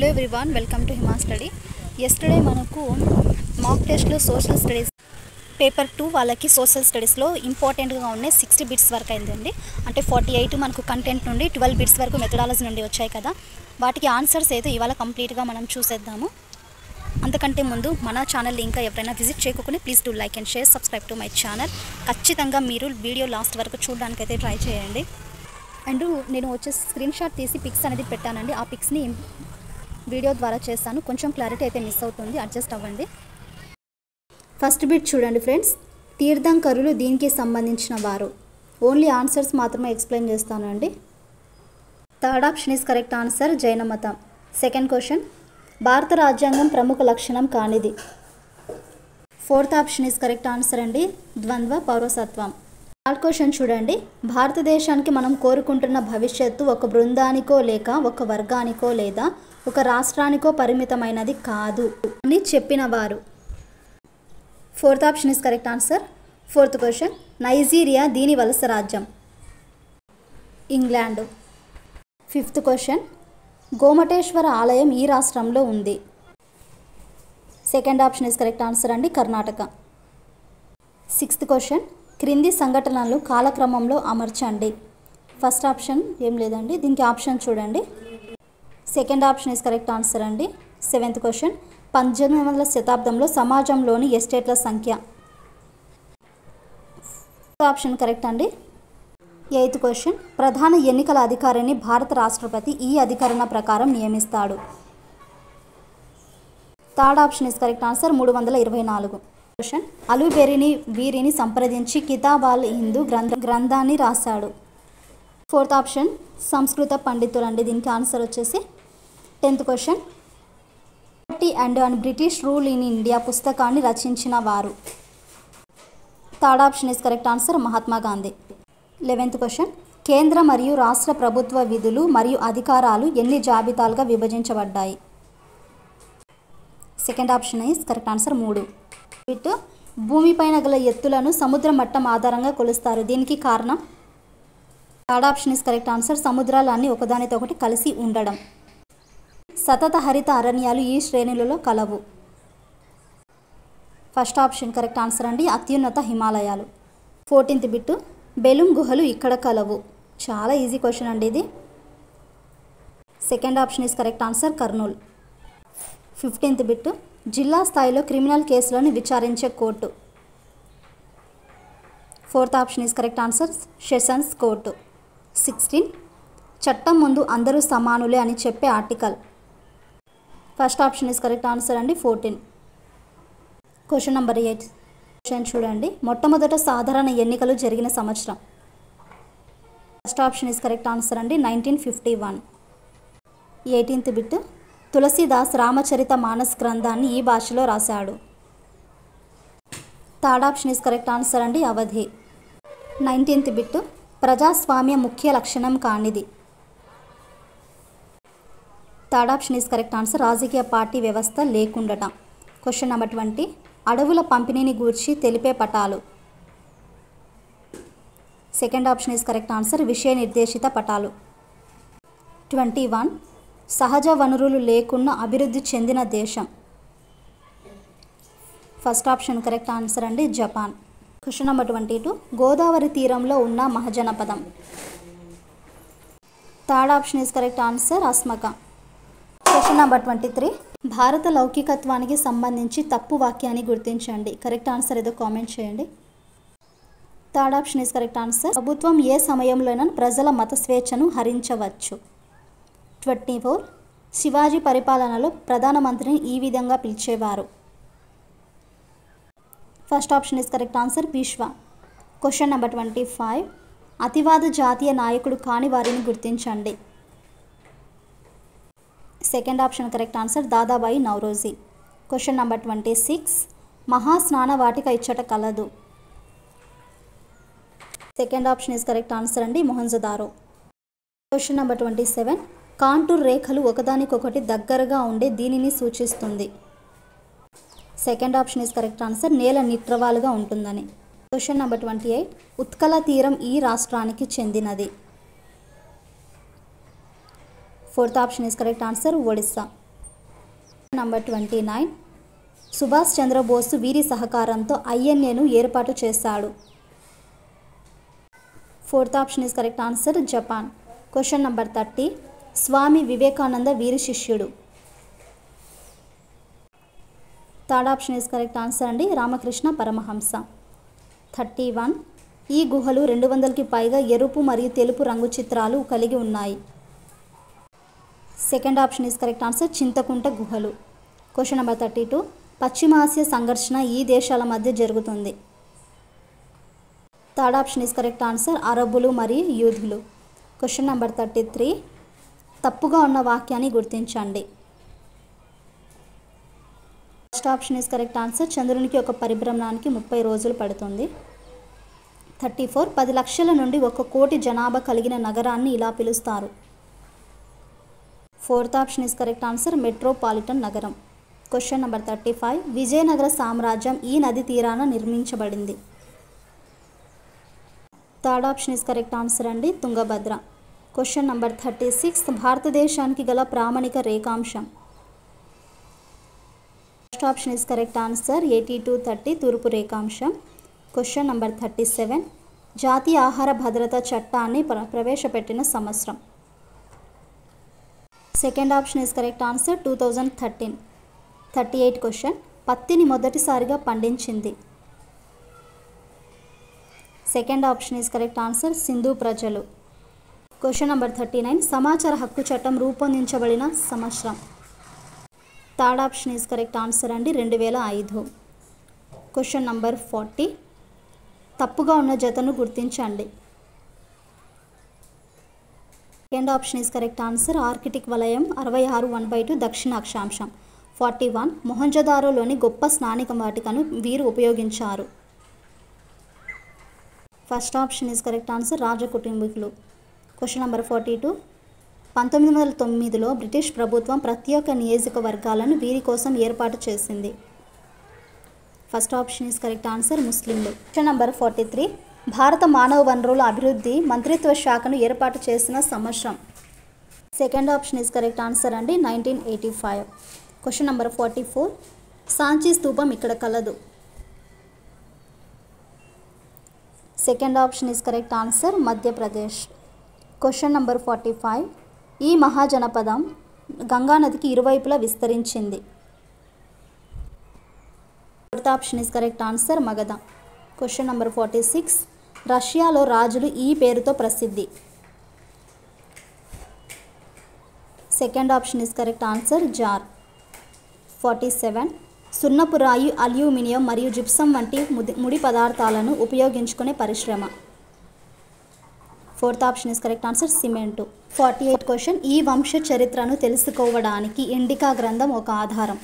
Hello everyone, welcome to Hima Study. Yesterday మనకు మాక్ టెస్ట్లో social studies paper 2 వాళ్ళకి social స్టడీస్లో ఇంపార్టెంట్గా ఉన్నాయి 60 బిట్స్ వరకు అయిందండి. అంటే 48 మనకు కంటెంట్ నుండి 12 బిట్స్ వరకు మెథడాలజీ నుండి వచ్చాయి కదా. వాటికి ఆన్సర్స్ అయితే ఇవాళ కంప్లీట్గా మనం చూసేద్దాము. అంతకంటే ముందు మన ఛానల్ ఇంకా ఎవరైనా విజిట్ చేయకపోతే please do like and share, subscribe to my channel. ఖచ్చితంగా మీరు వీడియో లాస్ట్ వరకు చూడడానికైతే ట్రై చేయండి. అండ్ నేను వచ్చే స్క్రీన్ షాట్ తీసి పిక్స్ అనేది పెట్టానండి. ఆ పిక్స్ని వీడియో ద్వారా చేస్తాను. కొంచెం క్లారిటీ అయితే మిస్ అవుతుంది, అడ్జస్ట్ అవ్వండి. ఫస్ట్ బిట్ చూడండి ఫ్రెండ్స్. తీర్థంకరులు దీనికి సంబంధించిన వారు. ఓన్లీ ఆన్సర్స్ మాత్రమే ఎక్స్ప్లెయిన్ చేస్తానండి. Third option is correct answer, జైన మతం. సెకండ్ క్వశ్చన్, భారత రాజ్యాంగం ప్రముఖ లక్షణం కానిది. Fourth option is correct answer అండి, ద్వంద్వ పౌరసత్వం. థర్డ్ క్వశ్చన్ చూడండి. భారతదేశానికి మనం కోరుకుంటున్న భవిష్యత్తు ఒక బృందానికో లేక ఒక వర్గానికో లేదా ఒక రాష్ట్రానికో పరిమితమైనది కాదు అని చెప్పిన వారు. Fourth option is correct answer. Fourth question, Nigeria దీని వలస రాజ్యం. ఇంగ్లాండ్. ఫిఫ్త్ క్వశ్చన్, గోమటేశ్వర ఆలయం ఈ రాష్ట్రంలో ఉంది. Second option is correct answer అండి, కర్ణాటక. సిక్స్త్ క్వశ్చన్, క్రింది సంఘటనలు కాలక్రమంలో అమర్చండి. ఫస్ట్ ఆప్షన్ ఏం లేదండి, దీనికి ఆప్షన్ చూడండి. Second option is correct answer అండి. సెవెంత్ క్వశ్చన్, 18వ శతాబ్దంలో సమాజంలోని ఎస్టేట్ల సంఖ్య. ఆప్షన్ కరెక్ట్ అండి. ఎయిత్ క్వశ్చన్, ప్రధాన ఎన్నికల అధికారిని భారత రాష్ట్రపతి ఈ అధికరణ ప్రకారం నియమిస్తాడు. Third option is correct answer, 324. Question, అలుబెరిని వీరిని సంప్రదించి కితాబ్-అల్ హింద్ గ్రంథాన్ని రాశాడు. ఫోర్త్ ఆప్షన్ సంస్కృత పండితులు అండి, దీనికి ఆన్సర్ వచ్చేసి. 10th question, and British rule in India పుస్తకాన్ని రచించిన వారు. Third option is correct answer, Mahatma Gandhi. 11th question, కేంద్ర మరియు రాష్ట్ర ప్రభుత్వ విధులు మరియు అధికారాలు ఎన్ని జాబితాలుగా విభజించబడ్డాయి. Second option is correct answer, 3. భూమిపైన గల ఎత్తులను సముద్ర మట్టం ఆధారంగా కొలుస్తారు. దీనికి కారణం. Third option is correct answer, సముద్రాలు అన్నీ ఒకదానితో ఒకటి కలిసి ఉండడం. సతత హరిత అరణ్యాలు ఈ శ్రేణులలో కలవు. ఫస్ట్ ఆప్షన్ కరెక్ట్ ఆన్సర్ అండి, అత్యున్నత హిమాలయాలు. 14th బిట్, బెలూమ్ గుహలు ఇక్కడ కలవు. చాలా ఈజీ క్వశ్చన్ అండి ఇది. Second option is correct answer, Kurnool. 15th bit, జిల్లా స్థాయిలో క్రిమినల్ కేసులను విచారించే court. Fourth option is correct answer, sessions court. 16, చట్టం ముందు అందరూ సమానులే అని చెప్పే article. First option is correct answer అండి, 14. Question number 8. క్వశ్చన్ చూడండి. మొట్టమొదట సాధారణ ఎన్నికలు జరిగిన సంవత్సరం. First option is correct answer అండి, 1951. 18th బిట్, తులసీదాస్ రామచరిత మానస్ గ్రంథాన్ని ఈ భాషలో రాశాడు. Third option is correct answer అండి, అవధి. 19th బిట్, ప్రజాస్వామ్య ముఖ్య లక్షణం కానిది. Third option is correct answer, రాజకీయ పార్టీ వ్యవస్థ లేకుండటం. క్వశ్చన్ నెంబర్ 20, అడవుల పంపిణీని గూర్చి తెలిపే పటాలు. Second option is correct answer, విషయ నిర్దేశిత పటాలు. 21, సహజ వనరులు లేకుండా అభివృద్ధి చెందిన దేశం. ఫస్ట్ ఆప్షన్ కరెక్ట్ ఆన్సర్ అండి, జపాన్. క్వశ్చన్ నెంబర్ 22, గోదావరి తీరంలో ఉన్న మహాజనపదం. Third option is correct answer, Ashmaka. Question number 23, భారత లౌకికత్వానికి సంబంధించి తప్పు వాక్యాన్ని గుర్తించండి. కరెక్ట్ ఆన్సర్ ఏదో కామెంట్ చేయండి. Third option is correct answer, ప్రభుత్వం ఏ సమయంలోనైనా ప్రజల మత స్వేచ్ఛను హరించవచ్చు. 24, శివాజీ పరిపాలనలో ప్రధానమంత్రిని ఈ విధంగా పిలిచేవారు. First option is correct answer, Peshwa. Question number 25, అతివాద జాతీయ నాయకుడు కాని వారిని గుర్తించండి. Second option correct answer, Dadabhai Naoroji. Question number 26, మహాస్నాన వాటిక ఇచ్చట కలదు. Second option is correct answer అండి, మొహంజదారో. క్వశ్చన్ నెంబర్ 27, కాంటూర్ రేఖలు ఒకదానికొకటి దగ్గరగా ఉండే దీనిని సూచిస్తుంది. Second option is correct answer, నేల నిట్రవాలుగా ఉంటుందని. క్వశ్చన్ నెంబర్ 28, ఉత్కల తీరం ఈ రాష్ట్రానికి చెందినది. Fourth option is correct answer, Odisha. Number 29. Subhash Chandra Bose వీరి సహకారంతో ఐఎన్ఏను ఏర్పాటు చేశాడు. Fourth option is correct answer Japan. Question number 30. Swami Vivekananda వీరి శిష్యుడు. Third option is correct answer అండి రామకృష్ణ పరమహంస. 31. ఈ గుహలు 200కి పైగా ఎరుపు మరియు తెలుపు రంగు చిత్రాలు కలిగి ఉన్నాయి. Second option is correct answer Chintakunta గుహలు. Question number 32. పశ్చిమాసియా సంఘర్షణ ఈ దేశాల మధ్య జరుగుతుంది. Third option is correct answer అరబ్బులు మరియు యూదులు. Question number 33. తప్పుగా ఉన్న వాక్యాన్ని గుర్తించండి. First option is correct answer చంద్రునికి ఒక పరిభ్రమణానికి 30 రోజులు పడుతుంది. 34. 10 లక్షల నుండి 1 కోటి జనాభా కలిగిన నగరాన్ని ఇలా పిలుస్తారు. Fourth option is correct answer metropolitan నగరం. Question number 35. విజయనగర సామ్రాజ్యం ఈ నది తీరాన నిర్మించబడింది. Third option is correct answer అండి తుంగభద్ర. Question number 36. భారతదేశానికి గల ప్రామాణిక రేఖాంశం. First option is correct answer 8230 తూర్పు రేఖాంశం. Question number 37. జాతీయ ఆహార భద్రతా చట్టాన్ని ప్రవేశపెట్టిన సంవత్సరం. Second option is correct answer 2013. 38 question. పత్తిని మొదటిసారిగా పండించింది. Second option is correct answer Sindhu ప్రజలు. Question number 39. సమాచార హక్కు చట్టం రూపొందించబడిన సంవత్సరం. Third option is correct answer అండి 2005. Question number 40. తప్పుగా ఉన్న జతను గుర్తించండి. Second option is correct answer arctic వలయం 66 1/2 దక్షిణ అక్షాంశం. 41. మొహంజదారోలోని గొప్ప స్నానిక వాటికను వీరు ఉపయోగించారు. First option is correct answer రాజకుటుంబీకులు. Question number 42. 1909లో బ్రిటిష్ ప్రభుత్వం ప్రత్యేక నియోజకవర్గాలను వీరి కోసం ఏర్పాటు చేసింది. First option is correct answer ముస్లింలు. Question number 43. భారత మానవ వనరుల అభివృద్ధి మంత్రిత్వ శాఖను ఏర్పాటు చేసిన సంవత్సరం. Second option is correct answer అండి 1985. Question number 44. సాంచి స్తూపం ఇక్కడ కలదు. Second option is correct answer Madhya Pradesh. Question number 45. ఈ మహాజనపదం గంగానదికి ఇరువైపులా విస్తరించింది. Fourth option is correct answer Magadha. Question number 46. రష్యాలో రాజులు ఈ పేరుతో ప్రసిద్ధి. Second option is correct answer tsar. 47. సున్నపు రాయి, అల్యూమినియం మరియు జిప్సం వంటి ముడి పదార్థాలను ఉపయోగించుకునే పరిశ్రమ. Fourth option is correct answer cement. 48 question. ఈ వంశ చరిత్రను తెలుసుకోవడానికి ఇండికా గ్రంథం ఒక ఆధారం.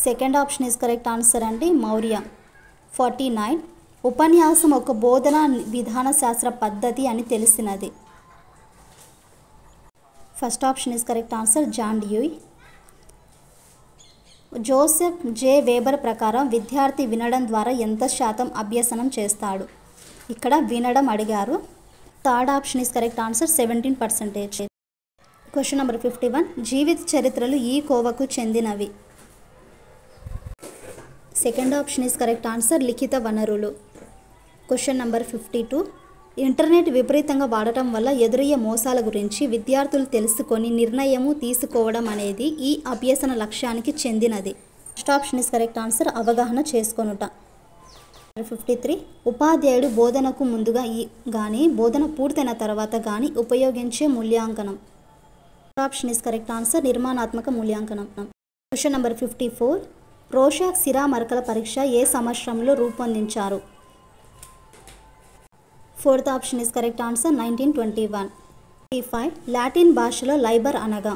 Second option is correct answer అండి మౌర్య. 49. ఉపన్యాసం ఒక బోధనా విధాన శాస్త్ర పద్ధతి అని తెలిసినది. First option is correct answer John Dewey. Joseph J Weber ప్రకారం విద్యార్థి వినడం ద్వారా ఎంత శాతం అభ్యసనం చేస్తాడు? ఇక్కడ వినడం అడిగారు. Third option is correct answer 17%. Question number 51. జీవిత చరిత్రలు ఈ కోవకు చెందినవి. Second option is correct answer లిఖిత వనరులు. Question number 52. ఇంటర్నెట్ విపరీతంగా వాడటం వల్ల ఎదురయ్యే మోసాల గురించి విద్యార్థులు తెలుసుకొని నిర్ణయము తీసుకోవడం అనేది ఈ అభ్యసన లక్ష్యానికి చెందినది. First option is correct answer అవగాహన చేసుకొనుట. 53. ఉపాధ్యాయుడు బోధనకు ముందుగా కానీ బోధన పూర్తయిన తర్వాత కానీ ఉపయోగించే మూల్యాంకనం. ఆప్షన్ ఈస్ కరెక్ట్ ఆన్సర్ నిర్మాణాత్మక మూల్యాంకనం. Question number 54. రోషాక్ సిరా మరకల పరీక్ష ఏ సంవత్సరంలో రూపొందించారు? Fourth option is correct answer 1921. 55. Latin భాషలో లైబర్ అనగా.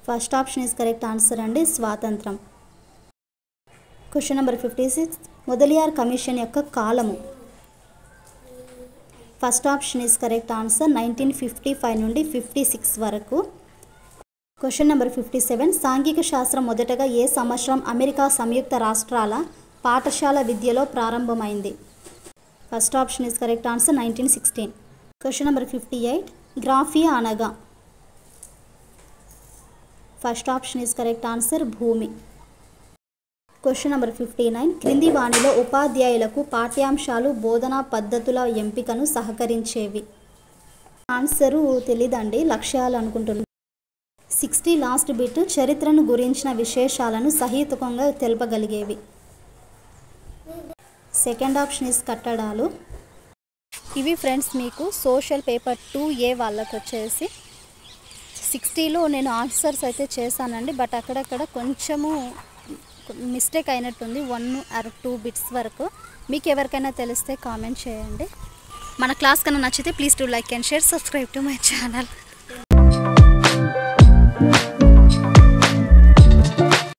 First option is correct answer అండి స్వాతంత్రం. Question number 56. మొదలియార్ కమిషన్ యొక్క కాలము. First option is correct answer 1955 నుండి 56 వరకు. Question number 57. సాంఘిక శాస్త్రం మొదటగా ఏ సంవత్సరం అమెరికా సంయుక్త రాష్ట్రాల పాఠశాల విద్యలో ప్రారంభమైంది? First option is correct answer 1916. Question number 58. గ్రాఫియా అనగా. First option is correct answer భూమి. Question number 59. క్రింది వాణిలో ఉపాధ్యాయులకు పాఠ్యాంశాలు బోధనా పద్ధతుల ఎంపికను సహకరించేవి. ఆన్సరు తెలీదండి, లక్ష్యాలు అనుకుంటున్నాను. 60 లాస్ట్ బిట్ చరిత్రను గురించిన విశేషాలను సహేతుకంగా తెలపగలిగేవి. సెకండ్ ఆప్షన్ ఈజ్ కట్టడాలు. ఇవి ఫ్రెండ్స్ మీకు సోషల్ పేపర్ 2A వాళ్ళకి వచ్చేసి 60లో నేను ఆన్సర్స్ అయితే చేశానండి. బట్ అక్కడక్కడ కొంచెము మిస్టేక్ అయినట్టుంది, 1 or 2 బిట్స్ వరకు. మీకు ఎవరికైనా తెలిస్తే కామెంట్ చేయండి. మన క్లాస్ కన్నా నచ్చితే please to like and share, subscribe to my channel.